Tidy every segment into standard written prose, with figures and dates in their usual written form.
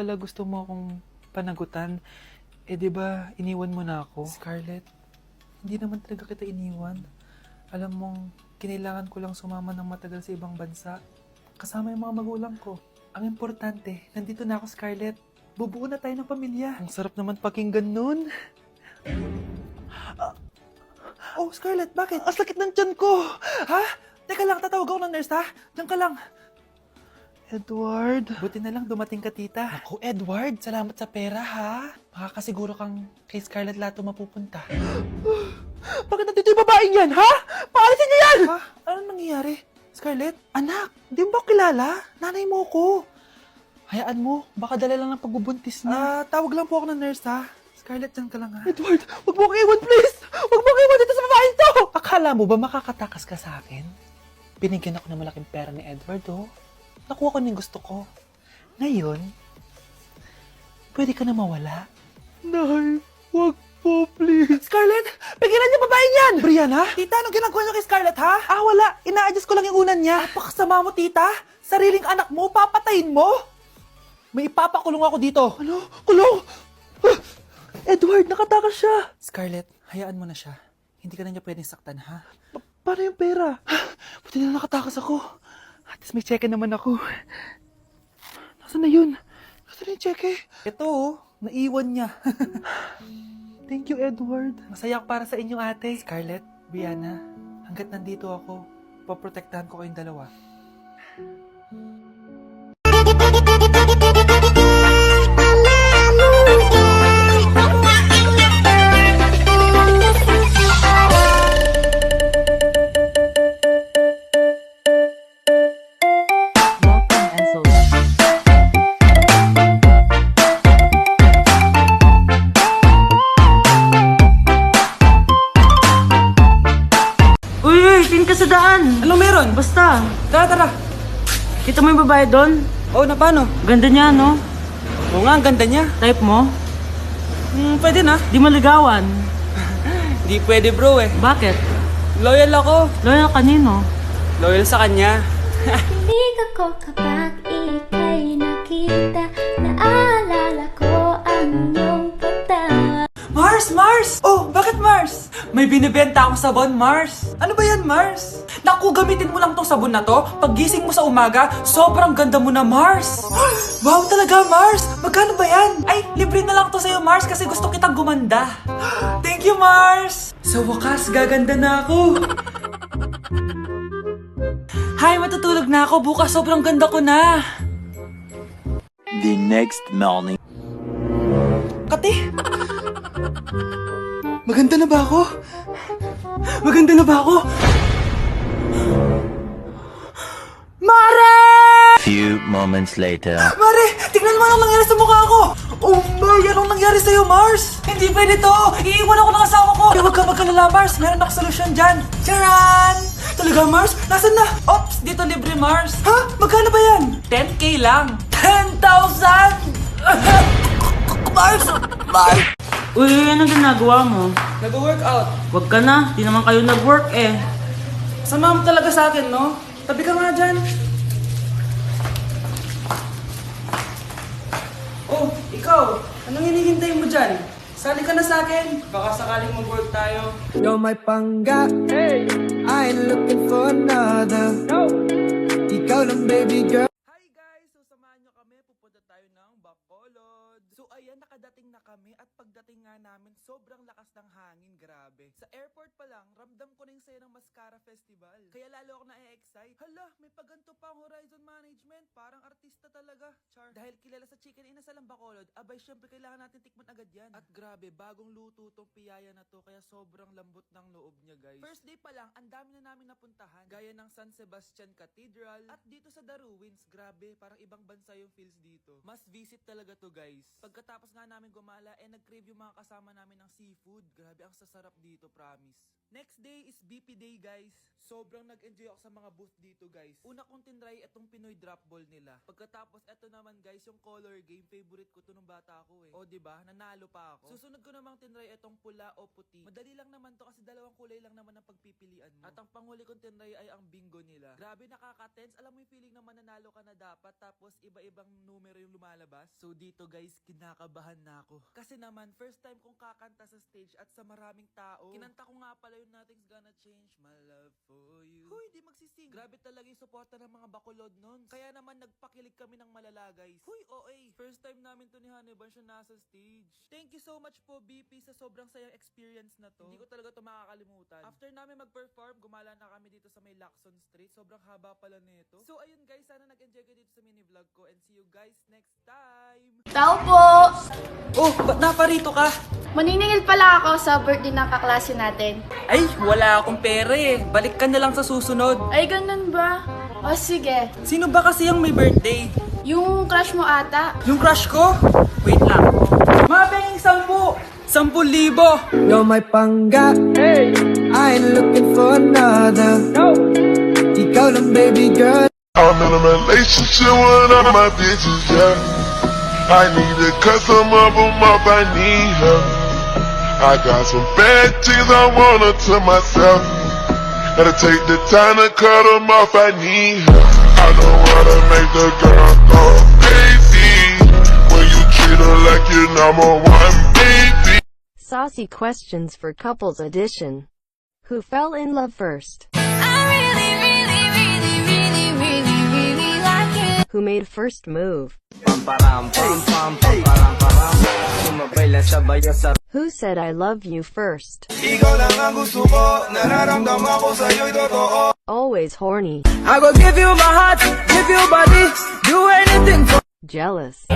Pala gusto mo akong panagutan, di ba iniwan mo na ako? Scarlett, hindi naman talaga kita iniwan. Alam mong, kinailangan ko lang sumama ng matagal sa ibang bansa. Kasama yung mga magulang ko. Ang importante, nandito na ako, Scarlett. Bubuo na tayo ng pamilya. Ang sarap naman pakinggan nun. Oh, Scarlett, bakit? Ang sakit ng tiyan ko! Ha? Teka lang, tatawag ako ng nurse, ha? Diyan ka lang. Edward. Buti na lang dumating ka, tita. Ako, Edward, salamat sa pera, ha? Makakasiguro kang kay Scarlett Lato mapupunta. Bakit nandito yung babaeng yan, ha? Paalisin niyo yan! Ha? Anong nangyayari? Scarlett? Anak, di mo ba kilala? Nanay mo ko. Hayaan mo, baka dala lang ng pagbubuntis niya. Tawag lang po ako ng nurse, ha? Scarlett, dyan ka lang, ha? Edward, wag mo kang iwan, please! Wag mo kang iwan dito sa babaeng to! Akala mo ba makakatakas ka sa akin? Binigyan ako ng malaking pera ni Edward, oh. Nakuha ko na yung gusto ko. Ngayon, pwede ka na mawala. Nay, wag po, please. Scarlett, pigilan niyo babaeng yan! Brianna? Tita, anong ginagawa niyo kay Scarlett, ha? Wala. Ina-adjust ko lang yung unan niya. Napakasama mo, tita. Sariling anak mo, papatayin mo? May ipapakulong ako dito. Ano? Kulong? Edward, nakatakas siya. Scarlett, hayaan mo na siya. Hindi ka na niya pwedeng saktan, ha? Paano yung pera? Buti na nakatakas ako. At least may cheque naman ako. Nasaan na yun? Nasaan na yung cheque? Ito, oh. Naiwan niya. Thank you, Edward. Masaya ako para sa inyo, ate. Scarlett, Brianna, hanggat nandito ako, poprotektahan ko kayong dalawa. Sa daan. Anong meron? Basta. Tara. Kita mo yung babae doon? Oo, na paano? Ganda niya, no? Oo nga, ang ganda niya. Type mo? Pwede na. Di mo ligawan. Di pwede, bro, eh. Bakit? Loyal ako. Loyal kanino? Loyal sa kanya. Kilig ako kapag ika'y nakita. Naalala ko ang iyong pagtawa. Mars! Oh, bakit Mars? May binibenta akong sabon, Mars. Ano ba yan, Mars? Naku, gamitin mo lang tong sabon na to. Pag gising mo sa umaga, sobrang ganda mo na, Mars. Wow, talaga, Mars. Magkano ba yan? Ay, libre na lang to sa'yo, Mars, kasi gusto kitang gumanda. Thank you, Mars. Sa wakas, gaganda na ako. Hay, matutulog na ako. Bukas, sobrang ganda ko na. The next morning. Kati! Maganda na ba ako? Maganda na ba ako? Mare! Few moments later. Mare! Tingnan mo anong nangyari sa mukha ko! Oh my! Anong nangyari sa'yo, Mars? Hindi pwede to! Iiwan ako ng asawa ko! Huwag ka magkalala, Mars! Meron ako solusyon dyan! Charan! Talaga, Mars? Nasaan na? Ops! Dito libre, Mars! Ha? Magkano ba yan? 10K lang! 10,000! Mars! Mars! Uy, anong ginagawa mo? Nag-workout. Wag ka na. Di naman kayo nag-work eh. Sama mo talaga sa akin, no? Tabi ka nga dyan. Oh, ikaw. Anong hinihintay mo dyan? Sali ka na sa akin. Baka sakaling mag-work tayo. You're my pangga. Hey. I ain't looking for another. No. Ikaw lang, baby girl. Hi guys! So samahan nyo kami. Pupunta tayo ng Bacolod. So ayan, nakadating na kami at pagdating nga namin, sobrang lakas ng hangin, grabe. Sa airport pa lang, ramdam ko na yung saya ng Mascara Festival. Kaya lalo ako na-excite. Hala, may paganto pa ang Horizon Management. Parang artista talaga. Char. Dahil kilala sa chicken inasal ang Bacolod, abay syempre kailangan natin tikman agad yan. At grabe, bagong luto tong piyaya na to, kaya sobrang lambot ng loob niya, guys. First day pa lang, ang dami na namin napuntahan. Gaya ng San Sebastian Cathedral at dito sa The Ruins. Grabe, parang ibang bansa yung feels dito. Must visit talaga to, guys. Pagkatapos nga namin gumala, nag-crave yung mga kasama namin ng seafood. Grabe, ang sasarap dito, promise. Next day is BP Day, guys. Sobrang nag-enjoy ako sa mga booth dito, guys. Una kong tinry itong Pinoy drop ball nila. Pagkatapos, eto naman, guys, yung color game. Favorite ko to nung bata ako eh. O, diba? Nanalo pa ako. Susunod ko namang tinry itong pula o puti. Madali lang naman to kasi dalawang kulay lang naman ang pagpipilian mo. At ang panghuli kong tinry ay ang bingo nila. Grabe, nakaka-tense. Alam mo yung feeling na mananalo ka na dapat, tapos iba-ibang numero yung lumalabas. So dito, guys, kinakabahan na ako. Kasi naman, first time kong kakanta sa stage at sa maraming tao. Kinanta ko nga pala yung Nothing's Gonna Change My Love For You. Huy, di magsising. Grabe talaga yung suporta ng mga bakulod nun. Kaya naman nagpakilig kami ng malala, guys. Huy, OA. First time namin to ni Hannibal siya nasa stage. Thank you so much po, BP, sa sobrang sayang experience na to. Hindi ko talaga to makakalimutan. After namin mag-perform, gumala na kami dito sa may Lacson Street. Sobrang haba pala nito. So ayun, guys, sana nag-enjoy kayo dito sa mini vlog ko and see you guys next time. Tao po! Oh, ba't naparito ka? Maniningil pala ako sa birthday ng kaklase natin. Ay, wala akong pera eh. Balik ka na lang sa susunod. Ay, ganun ba? O sige, Sino ba kasi yung may birthday? yung crush mo ata. Yung crush ko? Wait lang. Mabeng 10! 10,000! You're my pangga, I ain't looking for another. Ikaw lang baby girl. I'm in a relationship with all my bitches, yeah. I need to cut some of them off, I need her. I got some bad things I want her to myself. Gotta take the time to cut them off, I need her. I don't wanna make the girl go crazy when you treat her like your number one baby. Saucy questions for couples edition. Who fell in love first? Who made first move? Who said I love you first? Always horny. I go give you my heart, give you body, do anything for. Jealous.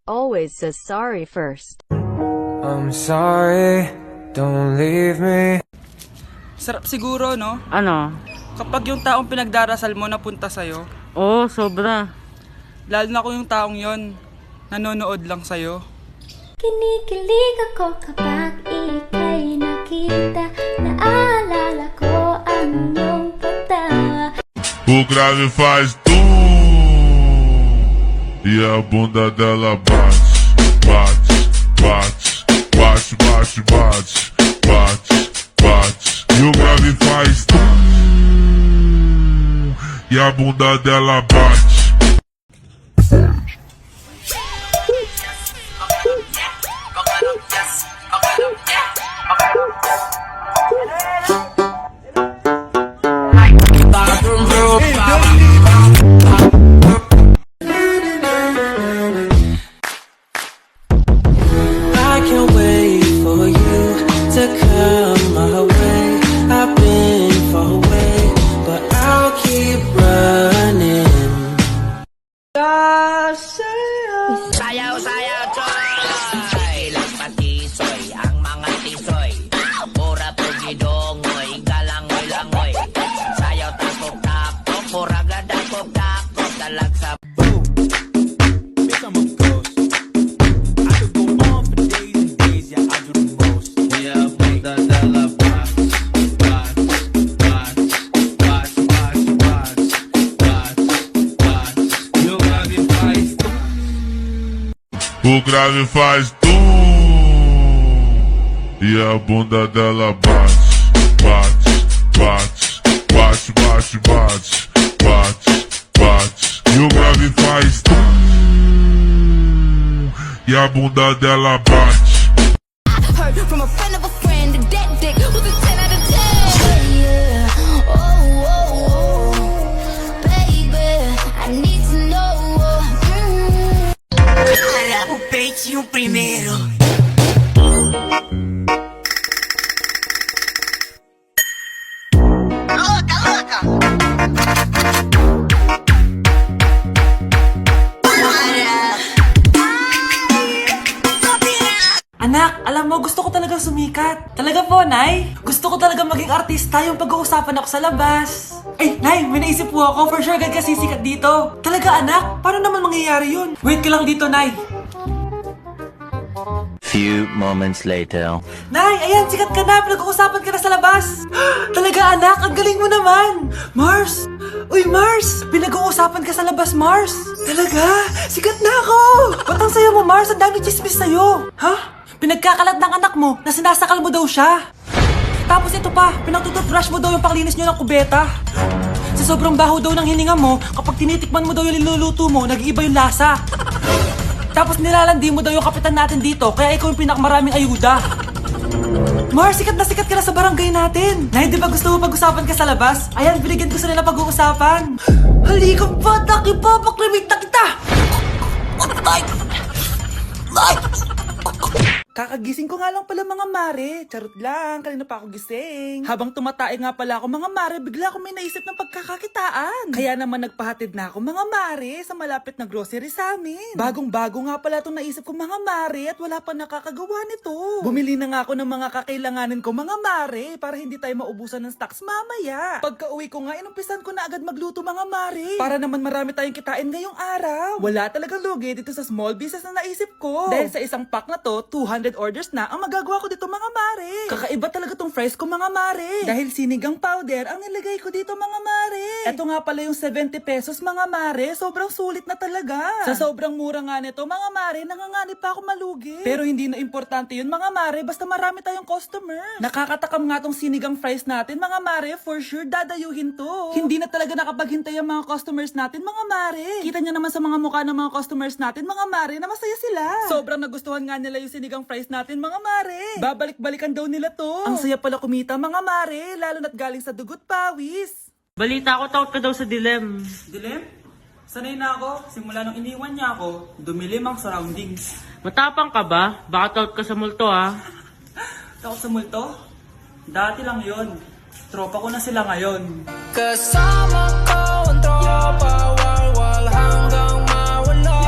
Always says sorry first. I'm sorry, don't leave me. Sarap siguro, no? Ano? Kapag yung taong pinagdarasal mo napunta sa'yo, Oo, sobra. lalo na kung yung taong yon nanonood lang sa'yo. Kinikilig ako kapag ika'y nakita. Naalala ko ang iyong pagtawa. O grave faz e a bunda dela bate, bate, bate, bate, bate, bate, bate. E o grave faz e a bunda dela bate. I can't wait for you to come my way. I've been far away, but I'll keep running. Sayaw, sayaw, choy! Ilang patisoy, ang mga tisoy. Pura pugidongoy, galangoy-langoy. Sayaw, tapok-tapok, pura gadakok-dakok. Dalag sa Bitch, I'm a ghost. I could go on for days and days, yeah, I do the most. Yeah, bunda dela bate, bate, bate, bate, bate, bate, bate. E o grave faz O grave faz e a bunda dela bate, bate, bate, bate, bate, bate, bate. E o grave faz e a bunda dela bate. Heard from a friend of a friend that that dick was a 10 out of 10. Yeah, oh, oh, oh, baby, I need to know. o peito e o primeiro. Louca, louca! Anak, alam mo, gusto ko talagang sumikat. Talaga po, Nay? Gusto ko talagang maging artista yung pag-uusapan ako sa labas. Ay, Nay, may naisip po ako. For sure, agad ka sisikat dito. Talaga, anak? Paano naman mangyayari yun? Wait ka lang dito, Nay. Few moments later. Nay, ayan, sikat ka na. Pinag-uusapan ka na sa labas. Talaga, anak? Ang galing mo naman. Mars! Uy, Mars! Pinag-uusapan ka sa labas, Mars. Talaga? Sikat na ako! Ba't ang sayo mo, Mars? Ang dami chismis sa'yo. Ha? Pinagkakalat ng anak mo na sinasakal mo daw siya. Tapos ito pa, pinagtututbrush mo daw yung paglinis nyo ng kubeta. Sa sobrang baho daw ng hininga mo, kapag tinitikman mo daw yung niluluto mo, nag-iiba yung lasa. Tapos nilalandi mo daw yung kapitan natin dito, kaya ikaw yung pinakamaraming ayuda. Mars, sikat ka na sa barangay natin. Nay, di ba gusto mo pag-usapan ka sa labas? Ayan, binigyan ko sila na pag-uusapan. Halika pa, pakrimit na kita! Kakagising ko nga lang pala mga mare. Charot lang, kanina pa ako gising. Habang tumatae nga pala ako mga mare, bigla ako may naisip ng pagkakakitaan. Kaya naman nagpahatid na ako mga mare sa malapit na grocery sa amin. Bagong-bago nga pala itong naisip ko mga mare at wala pa nakakagawa nito. Bumili na nga ako ng mga kakailanganin ko mga mare para hindi tayo maubusan ng stocks mamaya. Pagka uwi ko nga, inumpisan ko na agad magluto mga mare. Para naman marami tayong kitain ngayong araw. Wala talagang lugi dito sa small business na naisip ko. Dahil sa isang pack na to, 200 orders na ang magagawa ko dito mga mare. Kakaiba talaga tong fries ko mga mare. Dahil sinigang powder ang nilagay ko dito mga mare. Ito nga pala yung 70 pesos mga mare. Sobrang sulit na talaga. Sa sobrang mura nga nito mga mare, nanganganib pa ako malugi. Pero hindi na importante yun mga mare, basta marami tayong customer. Nakakatakam nga tong sinigang fries natin mga mare, for sure dadayuhin to. Hindi na talaga nakapaghintay ang mga customers natin mga mare. Kita niya naman sa mga mukha ng mga customers natin mga mare na masaya sila. Sobrang nagustuhan nga nila yung sinigang fries natin mga mare. Babalik-balikan daw nila to. Ang saya pala kumita mga mare, lalo na't galing sa dugot pawis. Balita ko, takot ka daw sa dilim. Dilim? Sanay na ako. Simula nung iniwan niya ako, dumilim ang surroundings. Matapang ka ba? Baka takot ka sa multo, ha? Takot sa multo? Dati lang yon. Tropa ko na sila ngayon. Kasama ko ang tropa, walwal hanggang mawala.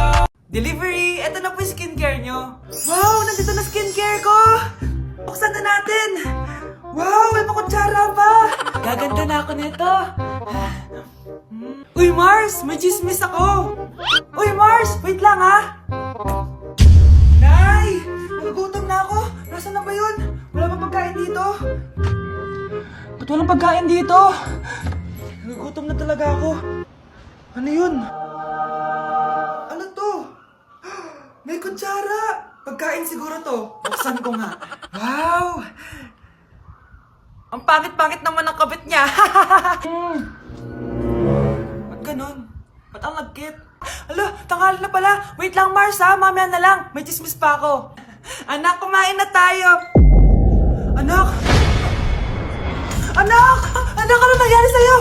Delivery! Eto na po yung skincare nyo. Wow! Nandito na skincare ko! Buksan na natin! Wow! May makutsara pa! Gaganda na ako nito! Uy, Mars! May chismis ako! Uy, Mars! Wait lang, ha! Nay! Nagugutom na ako! Nasaan na ba yun? Wala pa pagkain dito? Ba't walang pagkain dito? Nagugutom na talaga ako. Ano yun? Ano to? May kutsara! Pagkain siguro to. Buksan ko nga. Wow! Ang pangit-pangit naman ang kabit niya. Ba't ganun? Ba't ang lagkit? Alo, tanghali na pala. Wait lang, Mars, ha? Mamaya na lang. May chismis pa ako. Anak, kumain na tayo. Anak! Anak! Anak, ano nangyari sa'yo?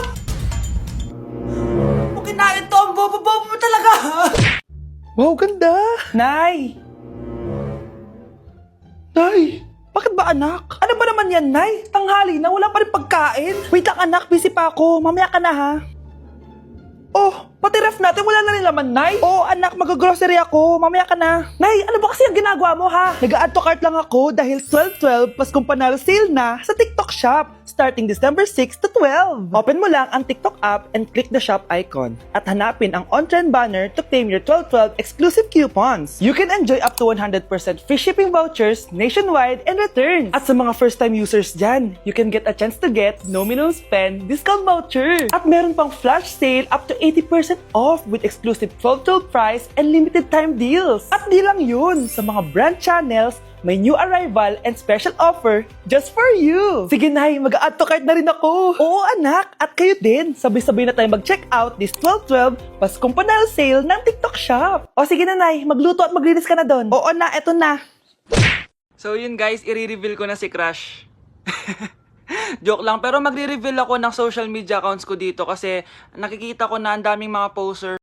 Kung kinain to, ang bobo-bobo mo talaga. Wow, ganda! Nay! Nay! Bakit ba anak? Ano ba naman yan, Nay? Tanghali na, wala pa rin pagkain. Wait lang anak, busy pa ako. Mamaya ka na ha. Oh, pati ref natin wala na rin laman, Nay. Oh, anak, mag-grocery ako. Mamaya ka na. Nay, ano ba kasi ang ginagawa mo ha? Nag-add to cart lang ako dahil 12/12 Paskong Panalo sale na sa TikTok Shop starting December 6 to 12. Open mo lang ang TikTok app and click the shop icon at hanapin ang on-trend banner to claim your 12/12 exclusive coupons. You can enjoy up to 100% free shipping vouchers nationwide and returns. At sa mga first-time users dyan, you can get a chance to get no minimum spend discount voucher. At meron pang flash sale up to 80% off with exclusive 12/12 price and limited time deals. At di lang yun, sa mga brand channels, may new arrival and special offer just for you. Sige Nay, mag-add to cart na rin ako. Oo anak, at kayo din. Sabay-sabay na tayo mag-check out this 12/12 Paskong Panalo sale ng TikTok Shop. O sige na Nay, magluto at maglinis ka na doon. Oo na, eto na. So yun guys, i-reveal ko na si Crush. Joke lang, pero magre-reveal ako ng social media accounts ko dito kasi nakikita ko na ang daming mga poster